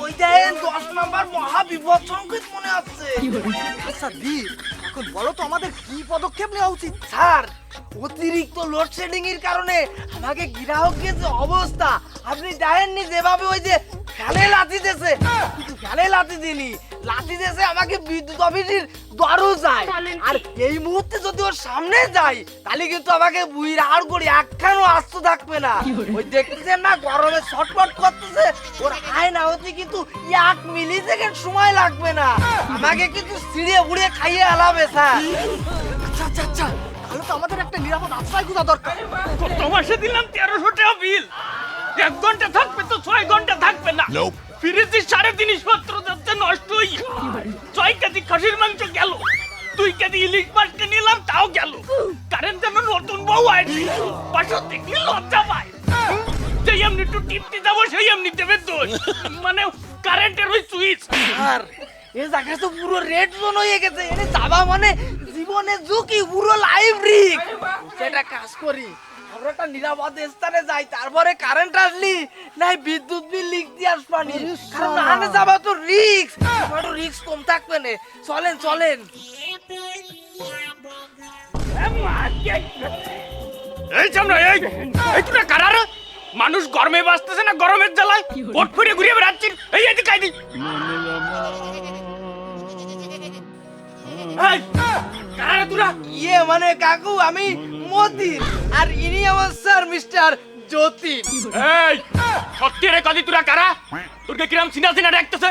ওই দেন 10 নম্বর মহা বিপদ সংকেত মনে হচ্ছে। আচ্ছা দীপ, এখন বলো তো আমাদের কি পদক্ষেপ নেওয়া উচিত? স্যার, অতিরিক্ত লোডশেডিং এর কারণে আমাকে গ্রাহকের যে অবস্থা, আপনি দেখেননি যেভাবে ওই যে ফ্যানে লাথি দিয়েছে, কিন্তু ফ্যানে লাথি দিনি, লাথি দিয়েছে আমাকে বিদ্যুৎ অফিসের দরও যায়। আর এই মুহূর্তে যদি ওর সামনে যাই তাহলে কিন্তু আমাকে বুইর আর করে একখানও আস্ত থাকবে না। ওই দেখতেছেন না গরমে ছটফট করতেছে, ওর আয় না হতে কিন্তু 1 মিলি সেকেন্ড সময় লাগবে না, আমাকে কিন্তু ছিঁড়ে উড়িয়ে খাইয়ে আলাবে স্যার। আচ্ছা আচ্ছা আচ্ছা, তাহলে তো আমাদের একটা নিরাপদ আশ্রয় খোঁজা দরকার। কত মাসে দিলাম 1300 টাকা বিল, 1 ঘন্টা থাকবে তো 6 ঘন্টা থাকবে না। ফ্রিজে সারা জিনিসপত্র যাচ্ছে নষ্ট হই। 6 কেজি খাসির মাংস গেল, 2 কেজি ইলিশ মাছকে নিলাম তাও গেল। কারেন্ট যেন নতুন বউ আইছে, পাশে দেখলে লজ্জা পায়। যেই এমনি একটু টিপতে যাবো সেই এমনি দেবে দোষ, মানে কারেন্টের ওই সুইচ। আর এই জায়গা তো পুরো রেড জোন হয়ে গেছে, এনে যাবা মানে জীবনে ঝুঁকি, পুরো লাইভ রিস্ক। সেটা কাজ করি, আমরা একটা নিরাপদ স্থানে যাই, তারপরে কারেন্ট আসলি নাই বিদ্যুৎ বিল লিখ দিয়ে আসবানি, কারণ নাহলে যাবা তো রিস্ক, একটু রিস্ক কম থাকবে না। চলেন চলেন। এই সামনে এই এই তোরা কারা রে? মানুষ গরমে বাঁচতেছে না গরমের জ্বালায় ওট ফিরে ঘুরে বেড়াচ্ছিস। এই এদিকে আইদি। এই কারা রে তোরা? ইয়ে মানে কাকু, আমি মতিন, আর ইনি আমার স্যার মিস্টার যতীন। এই সত্যি রে কাদি তোরা কারা? তোরকে কিরাম সিনা সিনা দেখতেছে?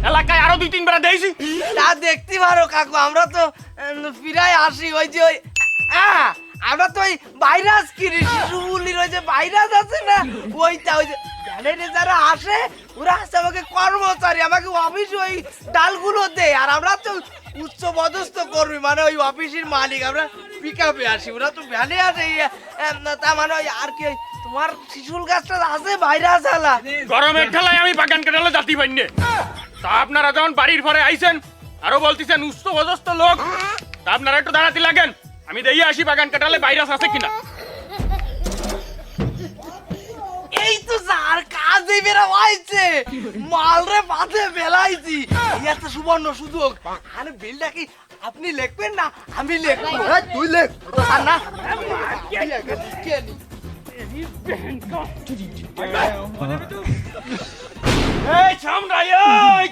এলাকায় আরো 2-3 বার দেইছি। তা দেখতে পারো কাকু, আমরা তো ফিরাই আসি ওই যে ওই আমরা তো ওই ভাইরাস কিনি, শিশুগুলির ওই যে ভাইরাস আছে না, ওইটা ওই যে ভ্যানে যারা আসে ওরা আসে আমাকে কর্মচারী, আমাকে অফিসে ওই ডালগুলো দেয়, আর আমরা তো উচ্চ পদস্থ কর্মী, মানে ওই অফিসের মালিক, আমরা পিক আপে আসি, ওরা তো ভ্যানে আসে। তা মানে ওই আর কি তোমার শিশুল গাছটা আছে ভাইরাস আলা। গরমের ঠেলায় আমি বাগান কাটালে জাতি পাইনে। তা আপনারা যখন বাড়ির ঘরে আইছেন আরো বলতেছেন উচ্চ পদস্থ লোক, তা আপনারা একটু দাঁড়াতে লাগেন, আমি দেখি আসি বাগান কাটালে ভাইরাস আছে কিনা। এই তো স্যার কাজে বেরা হয়েছে, মালরে পাতে বেলাইছি, এই একটা সুবর্ণ সুযোগ। আরে বিলটা কি আপনি লিখবেন না আমি লিখবো? তুই লেখ, ও তো স্যার না। এই ছামড়া এই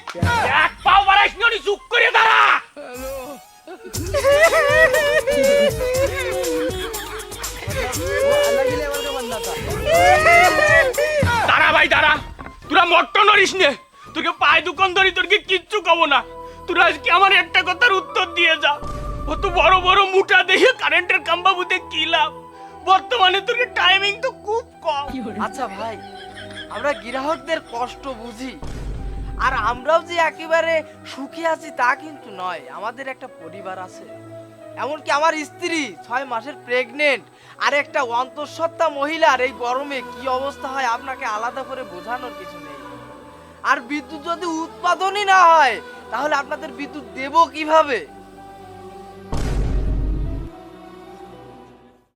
এক পাও বাড়াইস নি, চুপ করে দাঁড়া। দাঁড়া ভাই দাঁড়া, তোরা মট্ট নড়িস নে, তোকে পায়ে দোকান ধরি, তোকে কিচ্ছু কব না। তোরা আজকে আমার একটা কথার উত্তর দিয়ে যা। অত বড় বড় মুঠা দেখে কারেন্টের কাম্বাবুতে কি লাভ? বর্তমানে তোর টাইমিং তো খুব কম। আচ্ছা ভাই, আমরা গ্রাহকদের কষ্ট বুঝি, আর আমরাও যে একেবারে সুখী আছি তা কিন্তু নয়, আমাদের একটা পরিবার আছে। এমনকি আমার স্ত্রী 6 মাসের প্রেগনেন্ট, আর একটা অন্তঃসত্ত্বা মহিলার এই গরমে কি অবস্থা হয় আপনাকে আলাদা করে বোঝানোর কিছু নেই। আর বিদ্যুৎ যদি উৎপাদনই না হয় তাহলে আপনাদের বিদ্যুৎ দেবো কিভাবে?